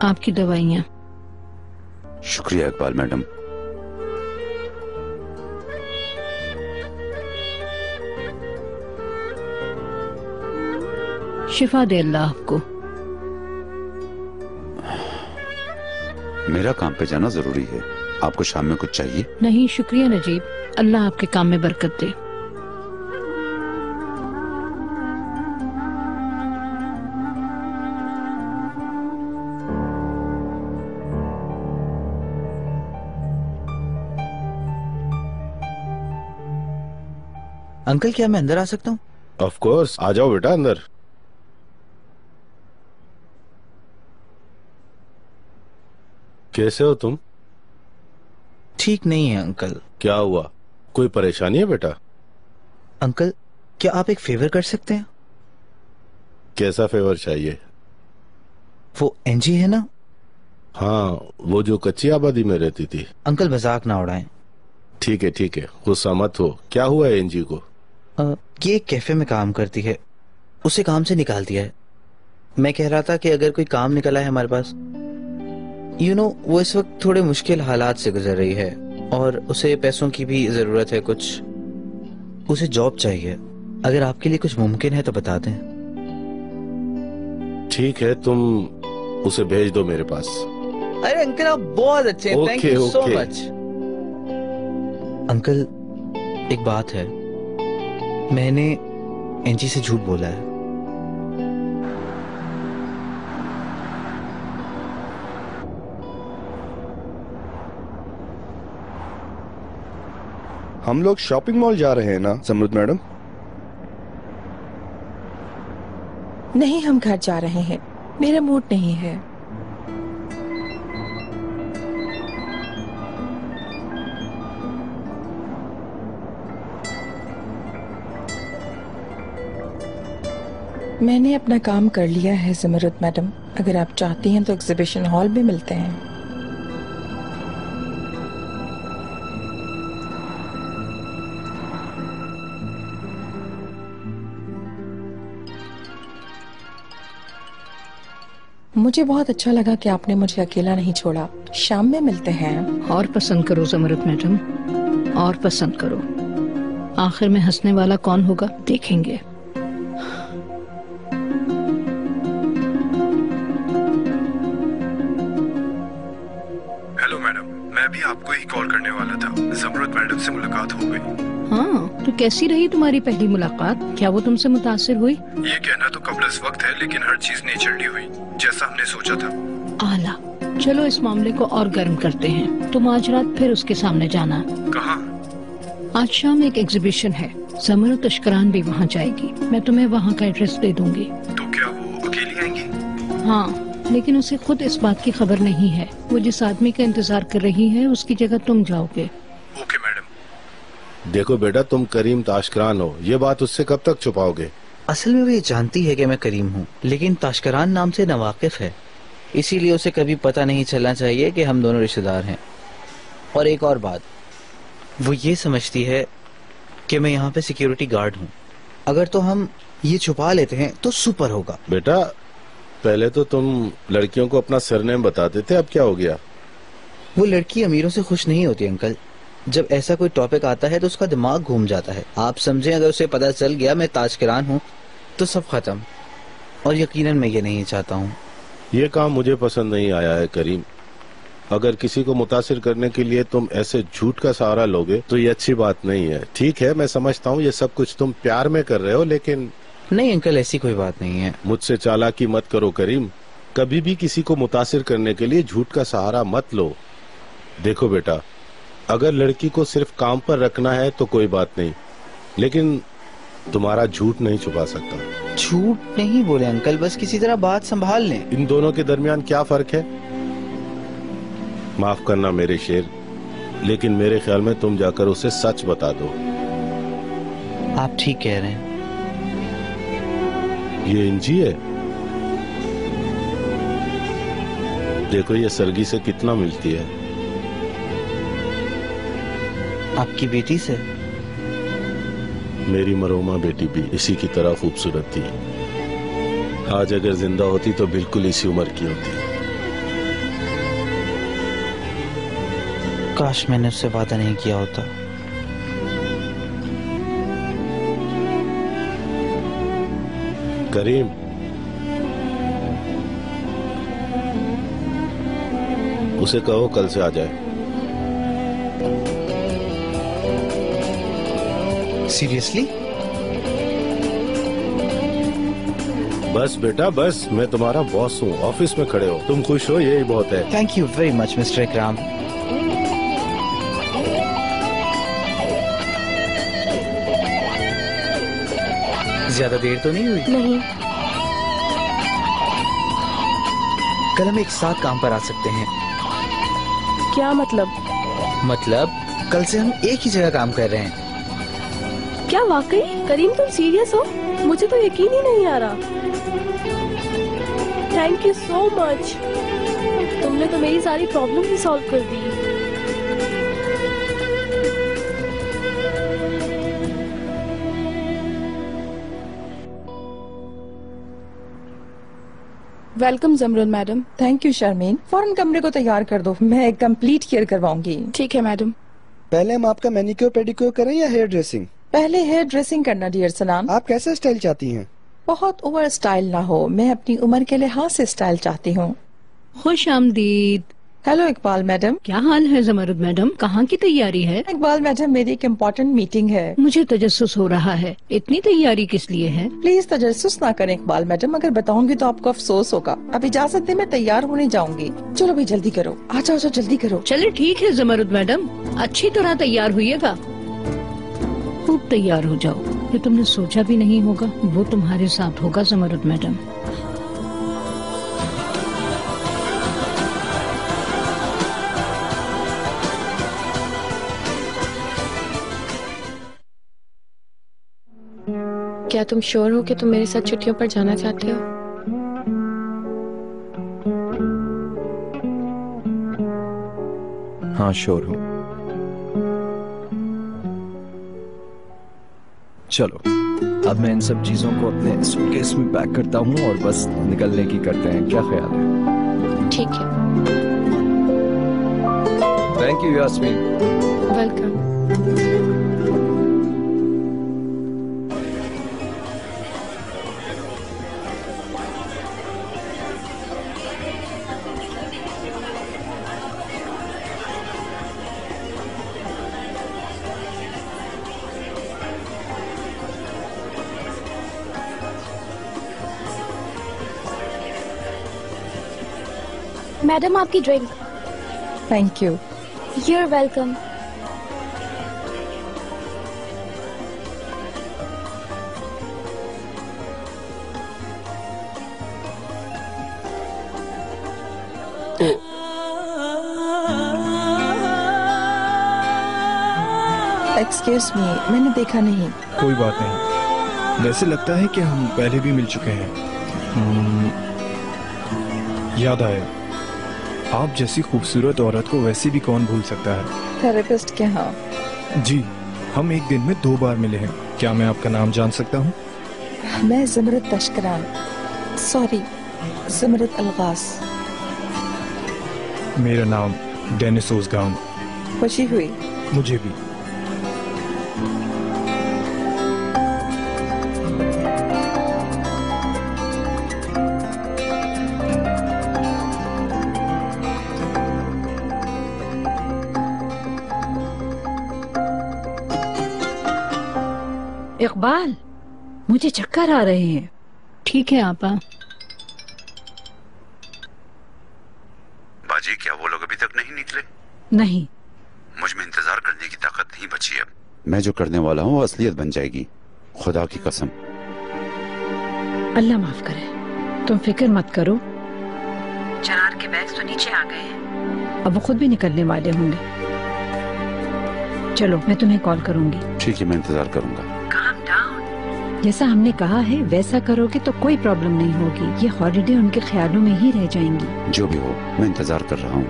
आपकी दवाइयाँ। शुक्रिया इकबाल मैडम। शिफा दे अल्लाह आपको। मेरा काम पे जाना जरूरी है, आपको शाम में कुछ चाहिए? नहीं शुक्रिया नजीब, अल्लाह आपके काम में बरकत दे। अंकल क्या मैं अंदर आ सकता हूँ? ऑफ कोर्स, आ जाओ बेटा अंदर। कैसे हो तुम? ठीक नहीं है अंकल। क्या हुआ, कोई परेशानी है बेटा? अंकल क्या आप एक फेवर कर सकते हैं? कैसा फेवर चाहिए? वो एनजी है ना? हाँ, वो जो कच्ची आबादी में रहती थी। अंकल मजाक ना उड़ाएं। ठीक है ठीक है, गुस्सा मत हो। क्या हुआ है एनजी को? ये एक कैफे में काम करती है, उसे काम से निकाल दिया है। मैं कह रहा था कि अगर कोई काम निकला है हमारे पास। वो इस वक्त थोड़े मुश्किल हालात से गुजर रही है और उसे पैसों की भी जरूरत है कुछ। उसे जॉब चाहिए, अगर आपके लिए कुछ मुमकिन है तो बता दें। ठीक है, तुम उसे भेज दो मेरे पास। अरे अंकल आप बहुत अच्छे हैं, thank you so much. Uncle एक बात है, मैंने एनजी से झूठ बोला है। हम लोग शॉपिंग मॉल जा रहे हैं ना समृद्ध मैडम? नहीं, हम घर जा रहे हैं, मेरा मूड नहीं है। मैंने अपना काम कर लिया है समृद्ध मैडम, अगर आप चाहती हैं तो एग्जीबिशन हॉल में मिलते हैं। मुझे बहुत अच्छा लगा कि आपने मुझे अकेला नहीं छोड़ा। शाम में मिलते हैं। और पसंद करो समृद्ध मैडम, और पसंद करो। आखिर में हंसने वाला कौन होगा देखेंगे। हेलो मैडम, मैं भी आपको ही कॉल करने वाला था। समृद्ध मैडम से मुलाकात हो गई। हाँ, तो कैसी रही तुम्हारी पहली मुलाकात? क्या वो तुमसे मुतासिर हुई? ये कहना तो कबल इस वक्त है, लेकिन हर चीज नेचुरली हुई जैसा हमने सोचा था। आला, चलो इस मामले को और गर्म करते हैं। तुम आज रात फिर उसके सामने जाना। कहाँ? आज शाम एक एग्जीबिशन है, समर तश्करान भी वहाँ जाएगी। मैं तुम्हें वहाँ का एड्रेस दे दूंगी। तो क्या वो अकेली आएंगी? हाँ, लेकिन उसे खुद इस बात की खबर नहीं है। वो जिस आदमी का इंतजार कर रही है उसकी जगह तुम जाओगे। Okay madam. देखो बेटा, तुम करीम ताशकरान हो, ये बात उससे कब तक छुपाओगे? असल में वो ये जानती है कि मैं करीम हूँ, लेकिन ताशकरान नाम से नावाकिफ है, इसीलिए उसे कभी पता नहीं चलना चाहिए कि हम दोनों रिश्तेदार हैं। और एक और बात, वो ये समझती है कि मैं यहाँ पे सिक्योरिटी गार्ड हूँ। अगर तो हम ये छुपा लेते हैं तो सुपर होगा। बेटा, पहले तो तुम लड़कियों को अपना सरनेम बताते थे, अब क्या हो गया? वो लड़की अमीरों से खुश नहीं होती अंकल। जब ऐसा कोई टॉपिक आता है तो उसका दिमाग घूम जाता है। आप समझें, अगर उसे पता चल गया मैं ताजकरान हूँ तो सब खत्म। और यकीनन मैं ये नहीं चाहता हूँ। ये काम मुझे पसंद नहीं आया है करीम। अगर किसी को मुतासिर करने के लिए तुम ऐसे झूठ का सहारा लोगे तो ये अच्छी बात नहीं है। ठीक है, मैं समझता हूँ ये सब कुछ तुम प्यार में कर रहे हो, लेकिन नहीं अंकल, ऐसी कोई बात नहीं है। मुझसे चालाकी मत करो करीम। कभी भी किसी को मुतासिर करने के लिए झूठ का सहारा मत लो। देखो बेटा, अगर लड़की को सिर्फ काम पर रखना है तो कोई बात नहीं, लेकिन तुम्हारा झूठ नहीं छुपा सकता। झूठ नहीं बोले अंकल, बस किसी तरह बात संभाल लें। इन दोनों के दरमियान क्या फर्क है? माफ करना मेरे शेर, लेकिन मेरे ख्याल में तुम जाकर उसे सच बता दो। आप ठीक कह रहे हैं। ये इंजी है, देखो ये सरगी से कितना मिलती है। आपकी बेटी से? मेरी मरोमा बेटी भी इसी की तरह खूबसूरत थी। आज अगर जिंदा होती तो बिल्कुल इसी उम्र की होती। काश मैंने उससे वादा नहीं किया होता। करीम, उसे कहो कल से आ जाए। सीरियसली? बस बेटा बस, मैं तुम्हारा बॉस हूँ, ऑफिस में खड़े हो, तुम खुश हो यही बहुत है। Thank you very much mister इकराम। ज्यादा देर तो नहीं हुई? नहीं। कल हम एक साथ काम पर आ सकते हैं। क्या मतलब? मतलब कल से हम एक ही जगह काम कर रहे हैं। क्या वाकई? करीम तुम सीरियस हो? मुझे तो यकीन ही नहीं आ रहा। थैंक यू सो मच, तुमने तो मेरी सारी प्रॉब्लम ही सॉल्व कर दी। Welcome Jamrul madam. Thank you Sharmin. फौरन कमरे को तैयार कर दो, मैं कंप्लीट केयर करवाऊंगी। ठीक है मैडम। पहले हम आपका मैनिक्योर पेडिक्योर करें या हेयर ड्रेसिंग? पहले हेयर ड्रेसिंग करना डियर सनान। आप कैसा स्टाइल चाहती हैं? बहुत ओवर स्टाइल ना हो, मैं अपनी उम्र के लिहाज से स्टाइल चाहती हूँ। खुश आमदीद। Hello Iqbal madam. क्या हाल है जमरुद मैडम, कहाँ की तैयारी है? इकबाल मैडम मेरी एक इम्पोर्टेंट मीटिंग है। मुझे तजस्सुस हो रहा है, इतनी तैयारी किस लिए है? प्लीज तजस्सुस ना करें इकबाल मैडम, अगर बताऊंगी तो आपको अफसोस होगा। अब इजाजत दे, मैं तैयार होने जाऊंगी। चलो भाई जल्दी करो, आ जाओ जल्दी करो। चले ठीक है जमरुद मैडम, अच्छी तरह तैयार हुईएगा, खूब तैयार हो जाओ। ये तुमने सोचा भी नहीं होगा वो तुम्हारे साथ होगा जमरुद मैडम। क्या तुम श्योर हो कि तुम मेरे साथ छुट्टियों पर जाना चाहते हो? हाँ श्योर हूँ। चलो अब मैं इन सब चीजों को अपने सूटकेस में पैक करता हूँ और बस निकलने की करते हैं, क्या ख्याल है? ठीक है। Thank you Yasmin. Welcome. Madam आपकी drink. Thank you. You are welcome. Excuse me, मैंने देखा नहीं। कोई बात नहीं, वैसे लगता है कि हम पहले भी मिल चुके हैं। याद आया, आप जैसी खूबसूरत औरत को वैसे भी कौन भूल सकता है। थेरेपिस्ट के यहाँ? जी, हम एक दिन में 2 बार मिले हैं। क्या मैं आपका नाम जान सकता हूँ? मैं ज़मरुद तशकरान, सॉरी ज़मरुद अलगास। मेरा नाम डेनिस ओज़गान। खुशी हुई। मुझे भी। इकबाल, मुझे चक्कर आ रहे हैं। ठीक है आपा। बाजी, क्या वो लोग अभी तक नहीं निकले? नहीं। मुझ में इंतजार करने की ताकत नहीं बची अब। मैं जो करने वाला हूँ वो असलियत बन जाएगी, खुदा की कसम। अल्लाह माफ करे, तुम फिक्र मत करो। चरार के बैग्स तो नीचे आ गए हैं, अब वो खुद भी निकलने वाले होंगे। चलो मैं तुम्हें कॉल करूंगी। ठीक है, मैं इंतजार करूंगा। जैसा हमने कहा है वैसा करोगे तो कोई प्रॉब्लम नहीं होगी। ये हॉलिडे उनके ख्यालों में ही रह जाएंगी। जो भी हो, मैं इंतजार कर रहा हूँ।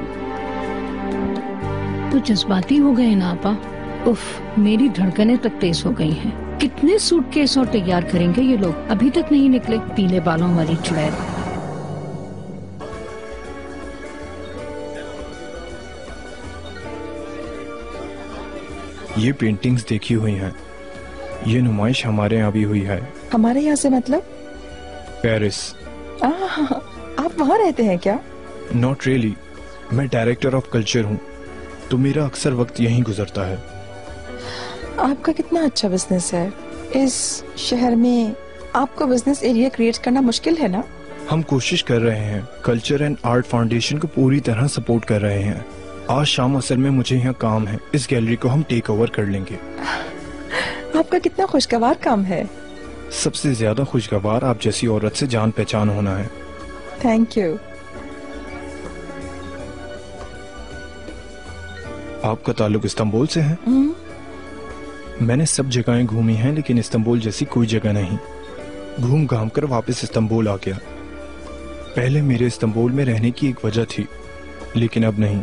तो जज्बाती हो गए ना आपा। उफ, मेरी धड़कनें तक तेज हो गई हैं। कितने सूटकेस और तैयार करेंगे ये लोग, अभी तक नहीं निकले। पीले बालों वाली चुड़ैल। ये पेंटिंग्स देखी हुई हैं। ये नुमाइश हमारे यहाँ भी हुई है। हमारे यहाँ से मतलब? पेरिस। आप वहाँ रहते हैं क्या? नॉट रियली, मैं डायरेक्टर ऑफ कल्चर हूँ, तो मेरा अक्सर वक्त यहीं गुजरता है। आपका कितना अच्छा बिजनेस है। इस शहर में आपको बिजनेस एरिया क्रिएट करना मुश्किल है ना? हम कोशिश कर रहे हैं। कल्चर एंड आर्ट फाउंडेशन को पूरी तरह सपोर्ट कर रहे हैं। आज शाम असल में मुझे यहाँ काम है। इस गैलरी को हम टेक ओवर कर लेंगे। आपका कितना खुशगवार काम है। सबसे ज्यादा खुशगवार आप जैसी औरत से जान पहचान होना है। Thank you. आपका ताल्लुक इस्तांबुल से है? मैंने सब जगहें घूमी हैं, लेकिन इस्तांबुल जैसी कोई जगह नहीं। घूम घाम कर वापस इस्तांबुल आ गया। पहले मेरे इस्तांबुल में रहने की एक वजह थी, लेकिन अब नहीं।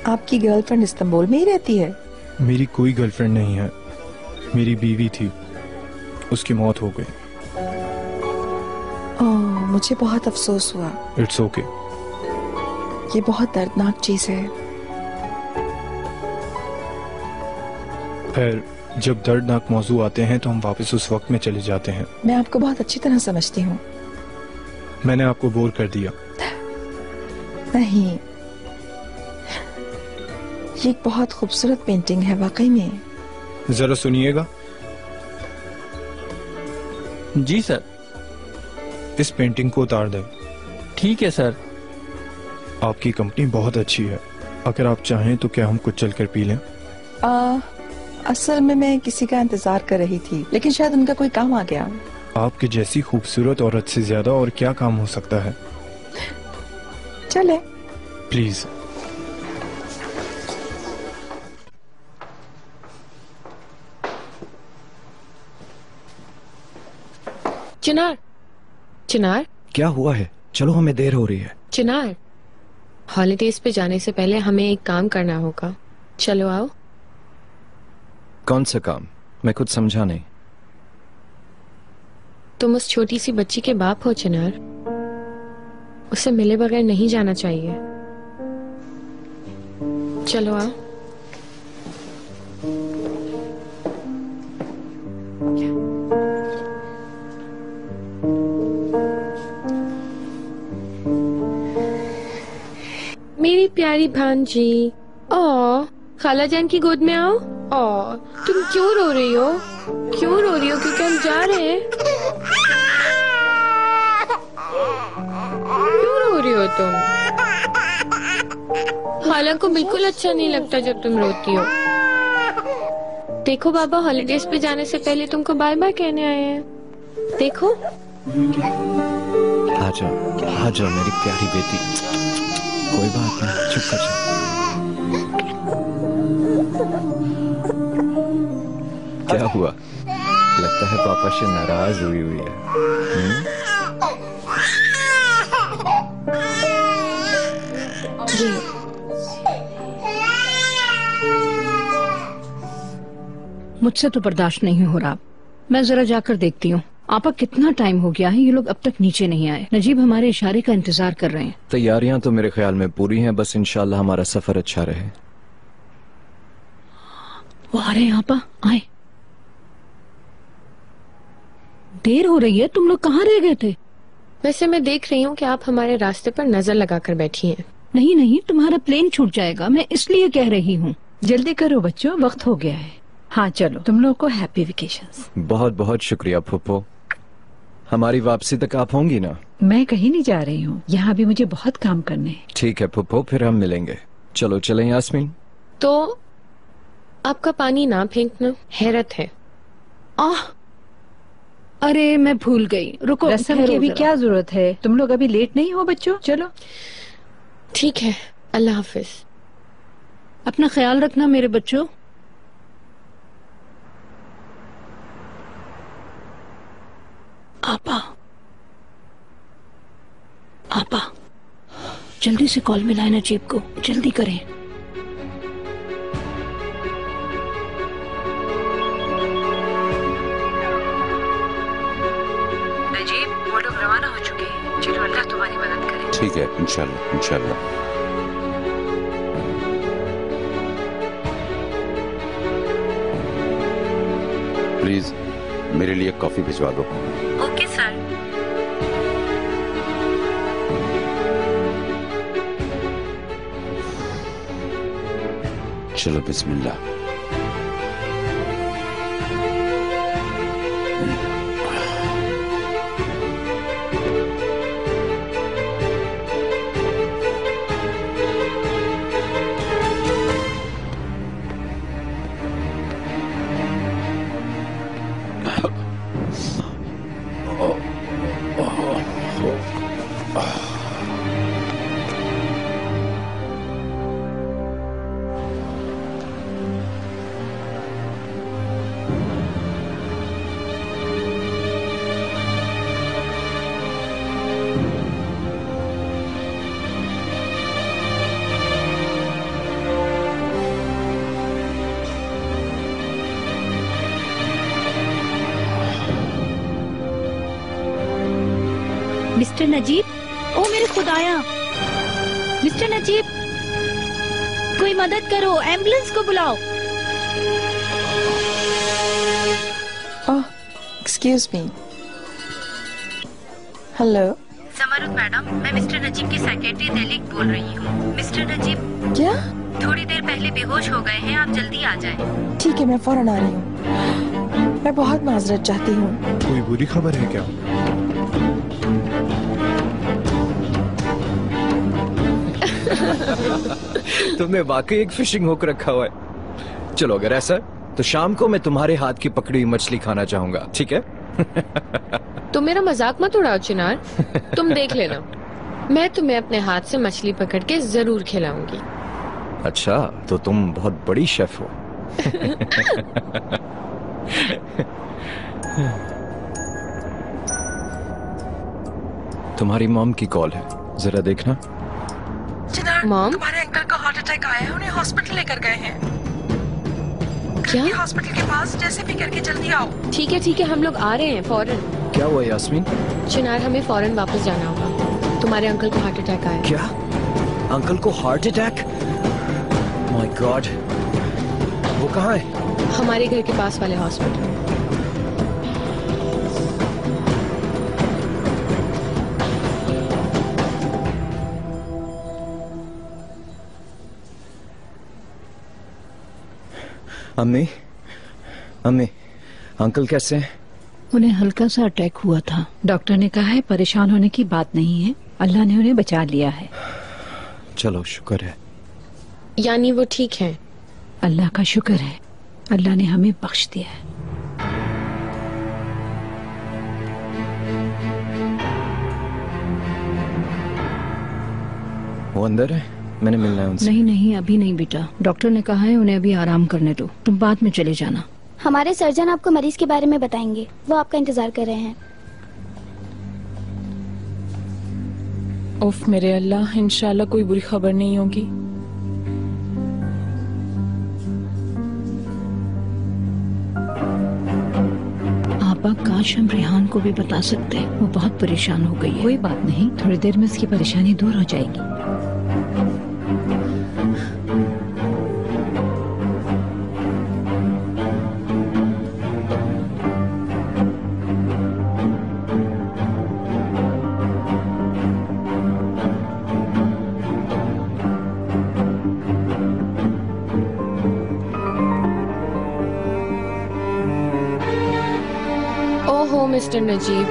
आपकी गर्लफ्रेंड इस्तांबुल में ही रहती है? मेरी कोई गर्लफ्रेंड नहीं है। मेरी बीवी थी, उसकी मौत हो गई। ओह, मुझे बहुत अफसोस हुआ। It's okay. ये बहुत दर्दनाक चीज है। खैर, जब दर्दनाक मौजू आते हैं तो हम वापस उस वक्त में चले जाते हैं। मैं आपको बहुत अच्छी तरह समझती हूँ। मैंने आपको बोर कर दिया? नहीं, ये एक बहुत खूबसूरत पेंटिंग है वाकई में। जरा सुनिएगा। जी सर। इस पेंटिंग को उतार दें। ठीक है सर। आपकी कंपनी बहुत अच्छी है। अगर आप चाहें तो क्या हम कुछ चलकर पी लें? असल में मैं किसी का इंतजार कर रही थी, लेकिन शायद उनका कोई काम आ गया। आपके जैसी खूबसूरत औरत से ज्यादा और क्या काम हो सकता है। चले प्लीज। चिनार, चिनार, क्या हुआ है? चलो, हमें देर हो रही है। चिनार, हॉलीडेज पे जाने से पहले हमें एक काम करना होगा। चलो आओ। कौन सा काम? मैं कुछ समझा नहीं। तुम उस छोटी सी बच्ची के बाप हो चिनार। उसे मिले बगैर नहीं जाना चाहिए। चलो आओ। मेरी प्यारी भांजी। ओ, खाला जान की गोद में आओ। ओ, तुम क्यों रो रही हो? क्यों रो रही हो? क्योंकि हम जा रहे हैं। क्यों रो रही हो तुम? खाला को बिल्कुल अच्छा नहीं लगता जब तुम रोती हो। देखो बाबा हॉलीडेज पे जाने से पहले तुमको बाय बाय कहने आए हैं। देखो। आ जाओ मेरी प्यारी बेटी। कोई बात नहीं, चुप कर जाओ। क्या हुआ? लगता है पापा से नाराज हुई है। जी। मुझसे तो बर्दाश्त नहीं हो रहा। मैं जरा जाकर देखती हूँ। आपा, कितना टाइम हो गया है, ये लोग अब तक नीचे नहीं आए। नजीब हमारे इशारे का इंतजार कर रहे हैं। तैयारियां तो मेरे ख्याल में पूरी हैं, बस इंशाल्लाह हमारा सफर अच्छा रहे। वो आ रहे हैं आपा, आए। देर हो रही है, तुम लोग कहाँ रह गए थे? वैसे मैं देख रही हूँ कि आप हमारे रास्ते पर नजर लगाकर बैठी हैं। नहीं नहीं, तुम्हारा प्लेन छूट जाएगा, मैं इसलिए कह रही हूँ। जल्दी करो बच्चों, वक्त हो गया है। हाँ चलो, तुम लोग को हैप्पी वेकेशंस। बहुत बहुत शुक्रिया फुप्पो। हमारी वापसी तक आप होंगी ना? मैं कहीं नहीं जा रही हूँ, यहाँ भी मुझे बहुत काम करने हैं। ठीक है फुप्पो, फिर हम मिलेंगे। चलो चलें यास्मीन। तो आपका पानी ना फेंकना, हैरत है। अरे मैं भूल गई, रुको। रस्म की अभी क्या जरूरत है? तुम लोग अभी लेट नहीं हो बच्चों? चलो ठीक है, अल्लाह हाफिज। अपना ख्याल रखना मेरे बच्चों। आपा, आपा, जल्दी से कॉल मिलाए नजीब को, जल्दी करें। नजीब, वो लोग रवाना हो चुके हैं। चलो, अल्लाह तुम्हारी मदद करे। ठीक है, इंशाल्लाह इंशाल्लाह। प्लीज मेरे लिए कॉफी भिजवा दो। Okay sir. चलो बिस्मिल्लाह। मिस्टर नजीब, ओ मेरे खुदाया, मिस्टर नजीब, कोई मदद करो, एम्बुलेंस को बुलाओ। Excuse me. हेलो समरुत मैडम, मैं मिस्टर नजीब की सेक्रेटरी दिलीप बोल रही हूँ। मिस्टर नजीब क्या? थोड़ी देर पहले बेहोश हो गए हैं, आप जल्दी आ जाएं। ठीक है, मैं फौरन आ रही हूँ। मैं बहुत माजरत चाहती हूँ। कोई बुरी खबर है क्या? तुमने वाकई एक फिशिंग हुक रखा हुआ है। चलो अगर ऐसा तो शाम को मैं तुम्हारे हाथ की पकड़ी हुई मछली खाना चाहूंगा, ठीक है? तुम मेरा मजाक मत उड़ाओ चिनार। तुम देख लेना, मैं तुम्हें अपने हाथ से मछली पकड़ के जरूर खिलाऊंगी। अच्छा, तो तुम बहुत बड़ी शेफ हो। तुम्हारी मॉम की कॉल है, जरा देखना। मॉम, तुम्हारे अंकल को हार्ट अटैक आया है, उन्हें हॉस्पिटल लेकर गए हैं। क्या? हॉस्पिटल के पास, जैसे भी करके जल्दी आओ। ठीक है, हम लोग आ रहे हैं फौरन। क्या हुआ यास्मीन? चिनार, हमें फौरन वापस जाना होगा। तुम्हारे अंकल को हार्ट अटैक आया। क्या? अंकल को हार्ट अटैक? माय गॉड, वो कहाँ है? हमारे घर के पास वाले हॉस्पिटल। अम्मी, अम्मी, अंकल कैसे हैं? उन्हें हल्का सा अटैक हुआ था। डॉक्टर ने कहा है परेशान होने की बात नहीं है, अल्लाह ने उन्हें बचा लिया है। चलो शुक्र है। यानी वो ठीक हैं? अल्लाह का शुक्र है, अल्लाह ने हमें बख्श दिया है। वो अंदर है, मैंने मिलना है उनसे। नहीं, अभी नहीं बेटा, डॉक्टर ने कहा है उन्हें अभी आराम करने दो, तुम बाद में चले जाना। हमारे सर्जन आपको मरीज के बारे में बताएंगे, वो आपका इंतजार कर रहे हैं। उफ मेरे अल्लाह, इंशाल्लाह कोई बुरी खबर नहीं होगी। आपा, काश हम रेहान को भी बता सकते, वो बहुत परेशान हो गई है। कोई बात नहीं, थोड़ी देर में उसकी परेशानी दूर हो जाएगी। मिस्टर नजीब,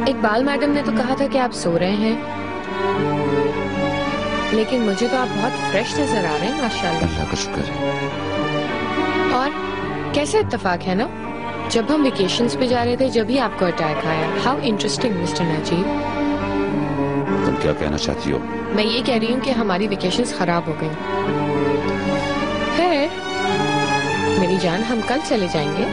इकबाल मैडम ने तो कहा था कि आप सो रहे हैं, लेकिन मुझे तो आप बहुत फ्रेश नजर आ रहे हैं माशाल्लाह। अल्लाह का शुक्र है। और कैसे इत्तेफाक है ना, जब हम वेकेशंस पे जा रहे थे जब ही आपको अटैक आया। How interesting mister Najib. तुम क्या कहना चाहती हो? मैं ये कह रही हूँ कि हमारी वेकेशंस खराब हो गई है। मेरी जान, हम कल चले जाएंगे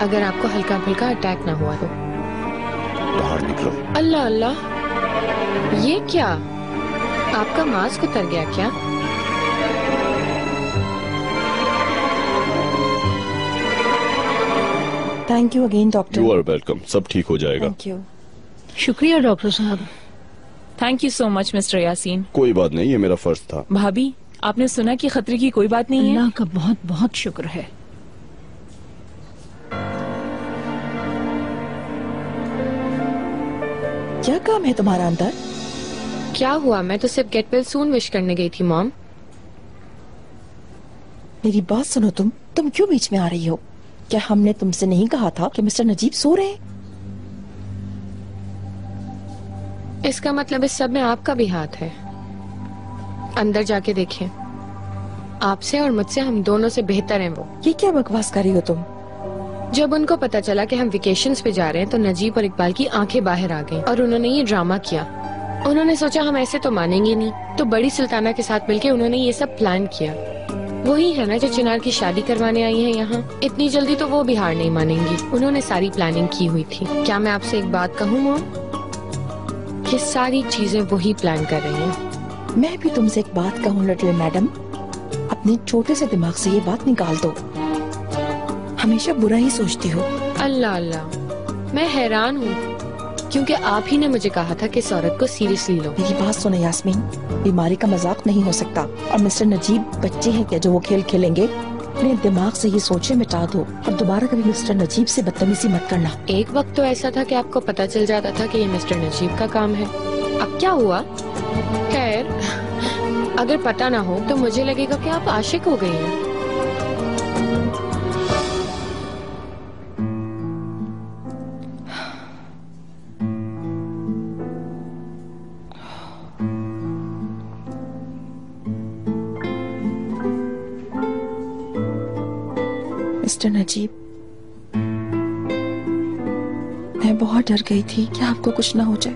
अगर आपको हल्का फुल्का अटैक ना हुआ तो। बाहर निकलो। अल्लाह अल्लाह, ये क्या, आपका मास्क उतर गया क्या? Thank you again doctor. You are welcome, सब ठीक हो जाएगा। Thank you. शुक्रिया डॉक्टर साहब। Thank you so much mister Yasin. कोई बात नहीं, ये मेरा फर्ज था। भाभी, आपने सुना कि खतरे की कोई बात नहीं है? अल्लाह का बहुत बहुत शुक्र है। क्या काम है तुम्हारा अंदर? क्या हुआ? मैं तो सिर्फ गेट वेल सून विश करने गई थी मॉम। मेरी बात सुनो, तुम क्यों बीच में आ रही हो? क्या हमने तुमसे नहीं कहा था कि मिस्टर नजीब सो रहे हैं? इसका मतलब इस सब में आपका भी हाथ है। अंदर जाके देखें, आपसे और मुझसे हम दोनों से बेहतर हैं वो। ये क्या बकवास कर रही हो तुम? जब उनको पता चला कि हम वेकेशंस पे जा रहे हैं तो नजीब और इकबाल की आंखें बाहर आ गईं और उन्होंने ये ड्रामा किया। उन्होंने सोचा हम ऐसे तो मानेंगे नहीं, तो बड़ी सुल्ताना के साथ मिलकर उन्होंने ये सब प्लान किया। वही है ना जो चिनार की शादी करवाने आई है यहाँ। इतनी जल्दी तो वो भी हार नहीं मानेंगी। उन्होंने सारी प्लानिंग की हुई थी। क्या मैं आपसे एक बात कहूँ मॉम? ये सारी चीजें वही प्लान कर रही हैं। मैं भी तुमसे एक बात कहूँ लिटिल मैडम, अपने छोटे से दिमाग से ये बात निकाल दो। हमेशा बुरा ही सोचती हो। अल्लाह अल्लाह, मैं हैरान हूँ क्योंकि आप ही ने मुझे कहा था कि इस औरत को सीरियसली लो। मेरी बात सुनो यास्मीन, बीमारी का मजाक नहीं हो सकता। और मिस्टर नजीब बच्चे हैं क्या जो वो खेल खेलेंगे? अपने दिमाग से ये सोचे मिटा दो और दोबारा कभी मिस्टर नजीब से बदतमीजी मत करना। एक वक्त तो ऐसा था कि आपको पता चल जाता था कि ये मिस्टर नजीब का काम है। अब क्या हुआ? खैर, अगर पता ना हो तो मुझे लगेगा कि आप आशिक हो गई हैं। मिस्टर नजीब, मैं बहुत डर गई थी कि आपको कुछ ना हो जाए।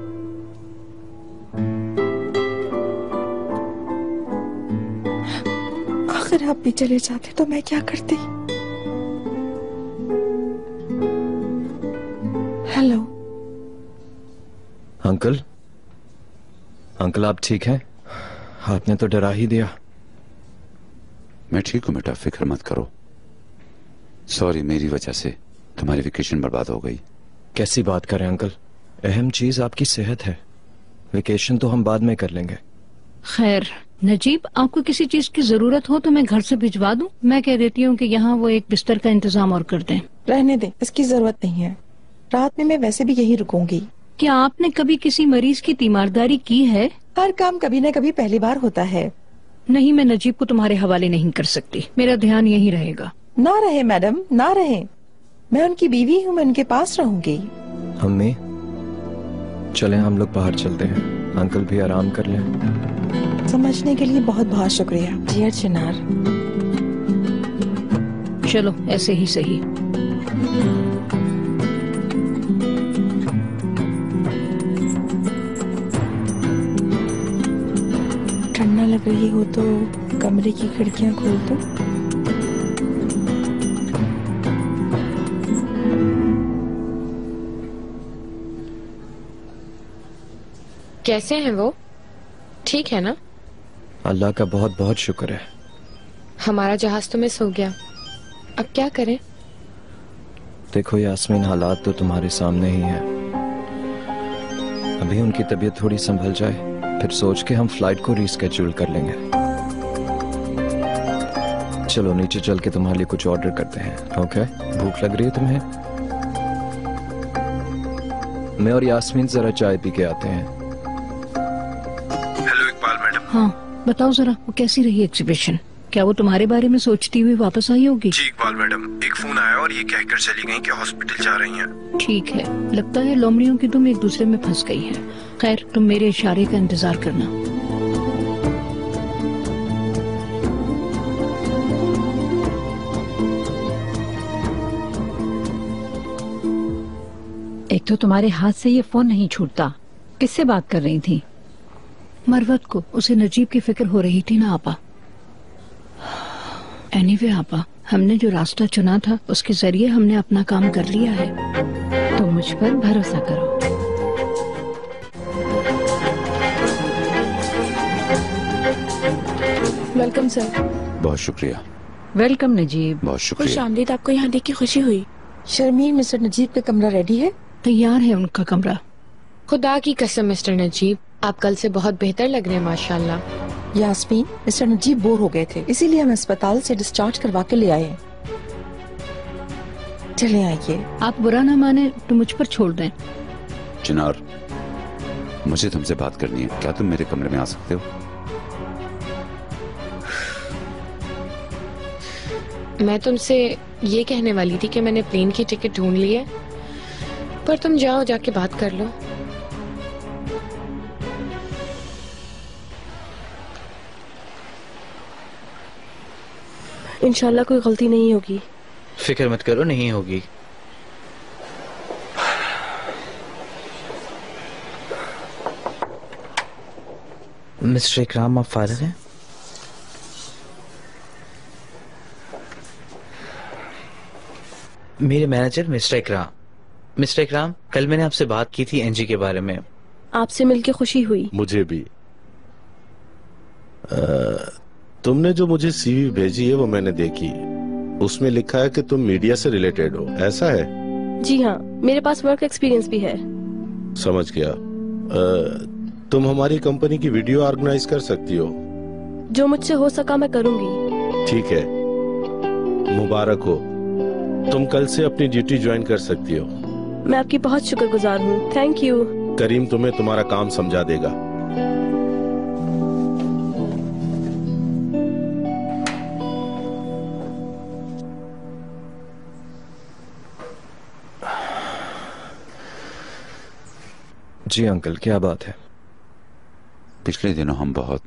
अगर आप भी चले जाते तो मैं क्या करती? Hello uncle. अंकल आप ठीक हैं? आपने तो डरा ही दिया। मैं ठीक हूँ बेटा, फिक्र मत करो। सॉरी, मेरी वजह से तुम्हारी वेकेशन बर्बाद हो गई। कैसी बात करें अंकल, अहम चीज आपकी सेहत है। वेकेशन तो हम बाद में कर लेंगे। खैर नजीब, आपको किसी चीज की जरूरत हो तो मैं घर से भिजवा दूं। मैं कह देती हूँ कि यहाँ वो एक बिस्तर का इंतजाम और कर दें। रहने दें, इसकी जरूरत नहीं है। रात में मैं वैसे भी यही रुकूंगी। क्या आपने कभी किसी मरीज की तीमारदारी की है? हर काम कभी न कभी पहली बार होता है। नहीं, मैं नजीब को तुम्हारे हवाले नहीं कर सकती। मेरा ध्यान यही रहेगा। ना रहे मैडम, ना रहे। मैं उनकी बीवी हूँ, मैं उनके पास रहूंगी। अम्मी चलें हम लोग बाहर चलते हैं, अंकल भी आराम कर लें। समझने के लिए बहुत बहुत शुक्रिया डियर चिनार। चलो ऐसे ही सही। ठंडा लग रही हो तो कमरे की खिड़कियां खोल दो। कैसे हैं वो? ठीक है ना? अल्लाह का बहुत बहुत शुक्र है। हमारा जहाज तो मिस हो गया, अब क्या करें? देखो यास्मीन, हालात तो तुम्हारे सामने ही है। अभी उनकी तबीयत थोड़ी संभल जाए, फिर सोच के हम फ्लाइट को रीस्केड्यूल कर लेंगे। चलो नीचे चल के तुम्हारे लिए कुछ ऑर्डर करते हैं। ओके? भूख लग रही है तुम्हें? मैं और यास्मीन जरा चाय पी के आते हैं। Hello Iqbal madam. हाँ बताओ जरा, वो कैसी रही एग्जीबिशन? क्या वो तुम्हारे बारे में सोचती हुई वापस आई होगी? जी इकबाल मैडम, एक फोन आया और ये कहकर चली गई कि हॉस्पिटल जा रही हैं। ठीक है, लगता है लोमड़ियों की तुम एक दूसरे में फंस गई है। खैर तुम मेरे इशारे का इंतजार करना। एक तो तुम्हारे हाथ से ये फोन नहीं छूटता। किससे बात कर रही थी? मरवत को, उसे नजीब की फिक्र हो रही थी ना आपा। एनीवे आपा, हमने जो रास्ता चुना था उसके जरिए हमने अपना काम कर लिया है। तो मुझ पर भरोसा करो। Welcome sir. बहुत शुक्रिया। वेलकम नजीब। बहुत शुक्रिया। खुश आमदीद, आपको यहाँ देख के खुशी हुई। शर्मीन, मिस्टर नजीब का कमरा रेडी है? तैयार है उनका कमरा। खुदा की कसम मिस्टर नजीब, आप कल से बहुत बेहतर लग रहे हैं माशाल्लाह। यास्मीन, मिस्टर नजीब बोर हो गए थे, इसीलिए हम अस्पताल से डिस्चार्ज करवा के ले आए। चले आइए। आप बुरा ना माने तो मुझ पर छोड़ दें। चिनार, मुझे तुमसे बात करनी है। क्या तुम मेरे कमरे में आ सकते हो? मैं तुमसे ये कहने वाली थी कि मैंने प्लेन की टिकट ढूंढ ली है, पर तुम जाओ, जाके बात कर लो। इंशाल्लाह कोई गलती नहीं होगी। फिक्र मत करो, नहीं होगी। मिस्टर इकराम, आप फारिग हैं? मेरे मैनेजर मिस्टर इकराम। मिस्टर इकराम, कल मैंने आपसे बात की थी एनजी के बारे में। आपसे मिलकर खुशी हुई। मुझे भी। तुमने जो मुझे सीवी भेजी है वो मैंने देखी। उसमें लिखा है कि तुम मीडिया से रिलेटेड हो, ऐसा है? जी हाँ, मेरे पास वर्क एक्सपीरियंस भी है। समझ गया। तुम हमारी कंपनी की वीडियो ऑर्गेनाइज कर सकती हो? जो मुझसे हो सका मैं करूंगी। ठीक है, मुबारक हो। तुम कल से अपनी ड्यूटी ज्वाइन कर सकती हो। मैं आपकी बहुत शुक्रगुजार हूँ। Thank you. करीम तुम्हें तुम्हारा काम समझा देगा। जी अंकल, क्या बात है? पिछले दिनों हम बहुत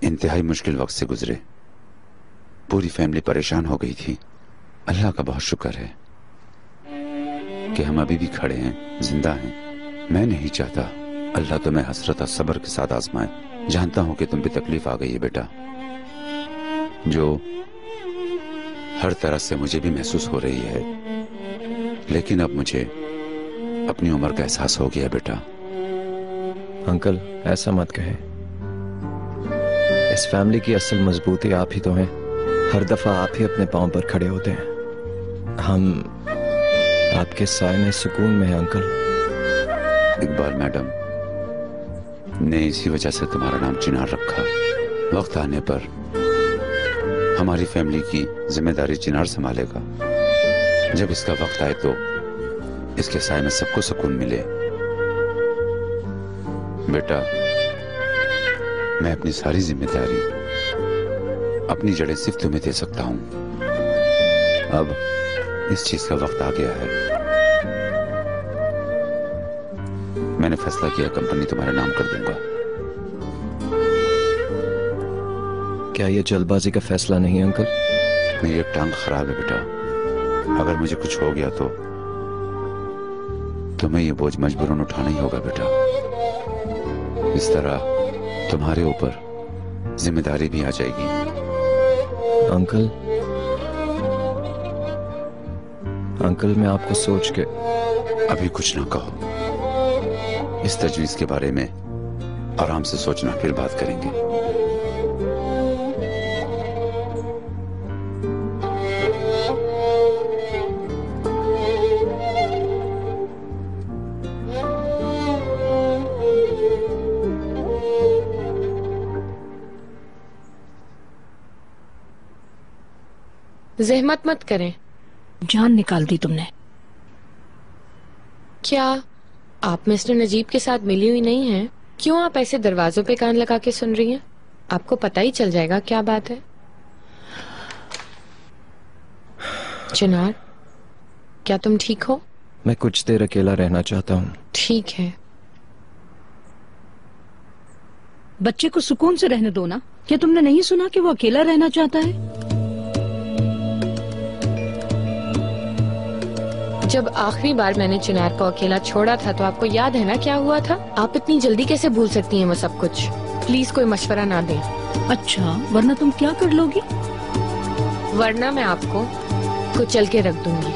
इंतहाई मुश्किल वक्त से गुजरे। पूरी फैमिली परेशान हो गई थी। अल्लाह का बहुत शुक्र है कि हम अभी भी खड़े हैं, जिंदा हैं। मैं नहीं चाहता अल्लाह तुम्हें हसरत और सब्र के साथ आजमाए। जानता हूं कि तुम भी तकलीफ आ गई है बेटा, जो हर तरह से मुझे भी महसूस हो रही है, लेकिन अब मुझे अपनी उम्र का एहसास हो गया बेटा। अंकल, ऐसा मत कहे। इस फैमिली की असल मजबूती आप ही तो हैं। हर दफा आप ही अपने पांव पर खड़े होते हैं। हम आपके साए में सुकून में हैं अंकल। इकबाल मैडम ने इसी वजह से तुम्हारा नाम चिनार रखा। वक्त आने पर हमारी फैमिली की जिम्मेदारी चिनार संभालेगा। जब इसका वक्त आए तो इसके साए में सबको सुकून मिले। बेटा, मैं अपनी सारी जिम्मेदारी, अपनी जड़ें सिर्फ तुम्हें दे सकता हूं। अब इस चीज का वक्त आ गया है। मैंने फैसला किया, कंपनी तुम्हारा नाम कर दूंगा। क्या ये जल्दबाजी का फैसला नहीं है अंकल? मेरी एक टांग खराब है बेटा, अगर मुझे कुछ हो गया तो तुम्हें ये बोझ मजबूरन उठाना ही होगा बेटा। इस तरह तुम्हारे ऊपर जिम्मेदारी भी आ जाएगी। अंकल मैं आपको सोच के अभी कुछ ना कहो। इस तजवीज के बारे में आराम से सोचना, फिर बात करेंगे। जहमत मत करें। जान निकाल दी तुमने। क्या आप मिस्टर नजीब के साथ मिली हुई नहीं हैं? क्यों आप ऐसे दरवाजों पे कान लगा के सुन रही हैं? आपको पता ही चल जाएगा क्या बात है। चिनार, क्या तुम ठीक हो? मैं कुछ देर अकेला रहना चाहता हूँ। ठीक है। बच्चे को सुकून से रहने दो ना। क्या तुमने नहीं सुना कि वो अकेला रहना चाहता है? जब आखिरी बार मैंने चिनार को अकेला छोड़ा था तो आपको याद है ना क्या हुआ था? आप इतनी जल्दी कैसे भूल सकती हैं वो सब कुछ? प्लीज कोई मशवरा ना दें। अच्छा, वरना तुम क्या कर लोगी? वरना मैं आपको कुचल के रख दूंगी।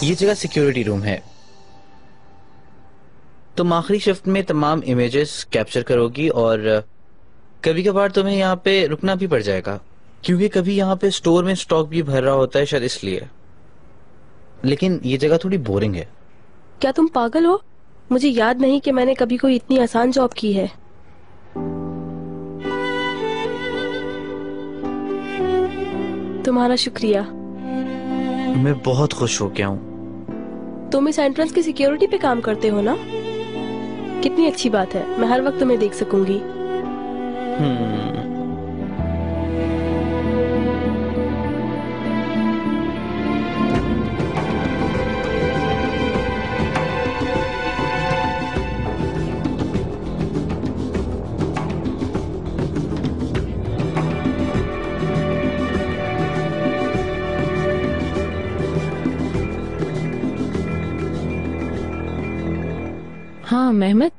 ये जगह सिक्योरिटी रूम है। तुम आखिरी शिफ्ट में तमाम इमेजेस कैप्चर करोगी और कभी कभार तुम्हें यहाँ पे रुकना भी पड़ जाएगा, क्योंकि कभी यहाँ पे स्टोर में स्टॉक भी भर रहा होता है, शायद इसलिए। लेकिन ये जगह थोड़ी बोरिंग है। क्या तुम पागल हो? मुझे याद नहीं कि मैंने कभी कोई इतनी आसान जॉब की है। तुम्हारा शुक्रिया। मैं बहुत खुश हो गया हूँ। तुम इस एंट्रेंस की सिक्योरिटी पे काम करते हो ना? कितनी अच्छी बात है, मैं हर वक्त तुम्हें देख सकूंगी। हाँ मेहमद,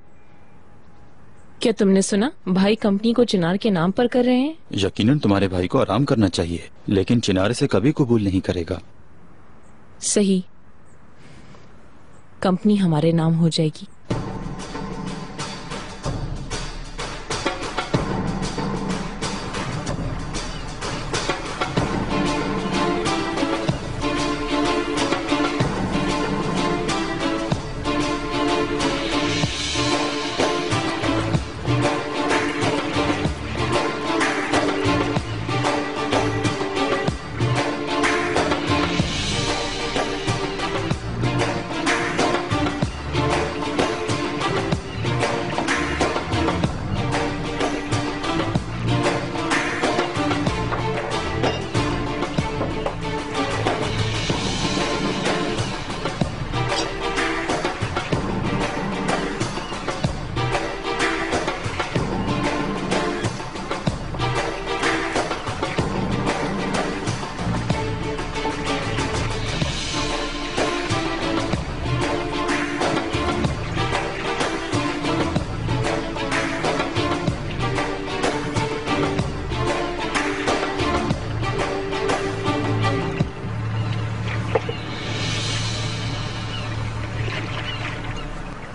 क्या तुमने सुना भाई कंपनी को चिनार के नाम पर कर रहे हैं? यकीनन तुम्हारे भाई को आराम करना चाहिए, लेकिन चिनार इसे कभी कबूल नहीं करेगा। सही, कंपनी हमारे नाम हो जाएगी।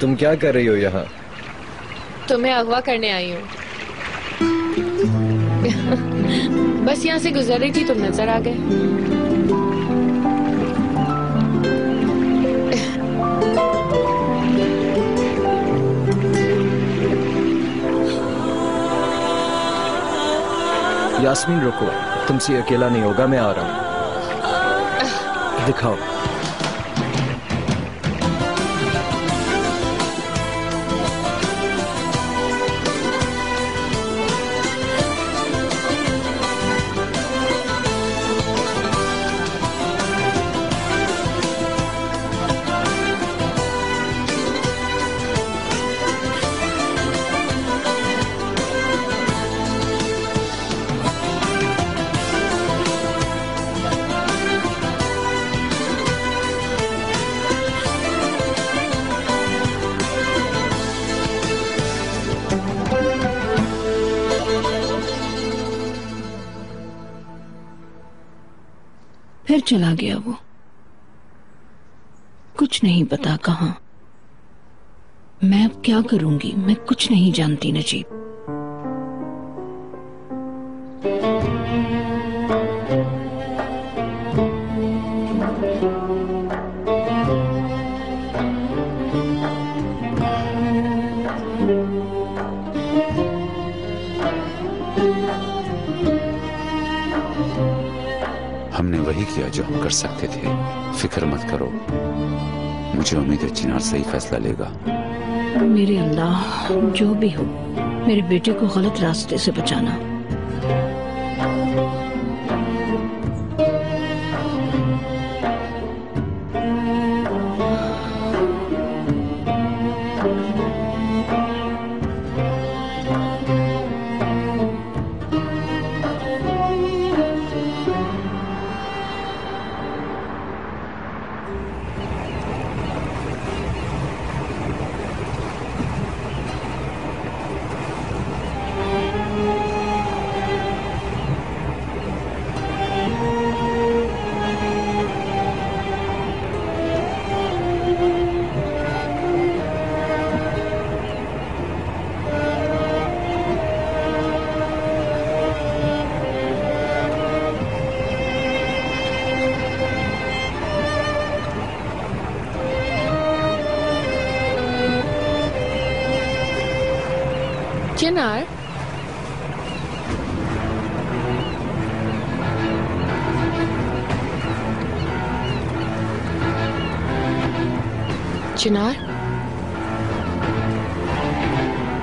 तुम क्या कर रही हो यहाँ? तुम्हें अगवा करने आई हूँ। बस यहाँ से गुजर रही थी, तुम नजर आ गए। यास्मीन रुको, तुमसे अकेला नहीं होगा, मैं आ रहा हूँ। दिखाओ। फिर चला गया वो, कुछ नहीं पता कहाँ। मैं अब क्या करूंगी, मैं कुछ नहीं जानती नजीब। हमने वही किया जो हम कर सकते थे। फिक्र मत करो, मुझे उम्मीद है चिनार सही फैसला लेगा। मेरे अल्लाह, जो भी हो मेरे बेटे को गलत रास्ते से बचाना। चिनार, चिनार,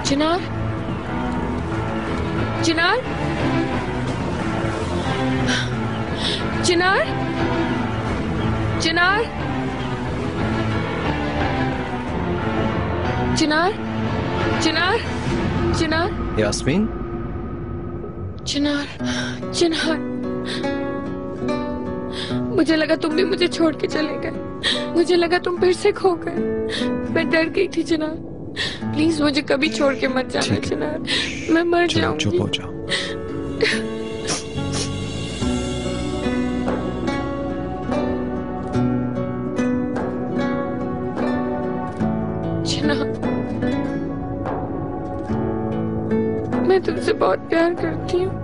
चिनार, चिनार, चिनार, चिनार, चिनार, चिनार, चिनार, यास्मीन, चिनार, चिनार। मुझे लगा तुम भी मुझे छोड़ के चले गए। मुझे लगा तुम फिर से खो गए। मैं डर गई थी चिनार। प्लीज मुझे कभी छोड़ के मत जाना चिनार। मैं मर जाऊंगी। चुप हो जाओ। चिनार, मैं तुमसे बहुत प्यार करती हूँ।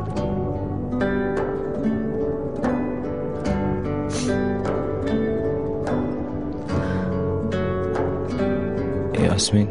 यास्मीन,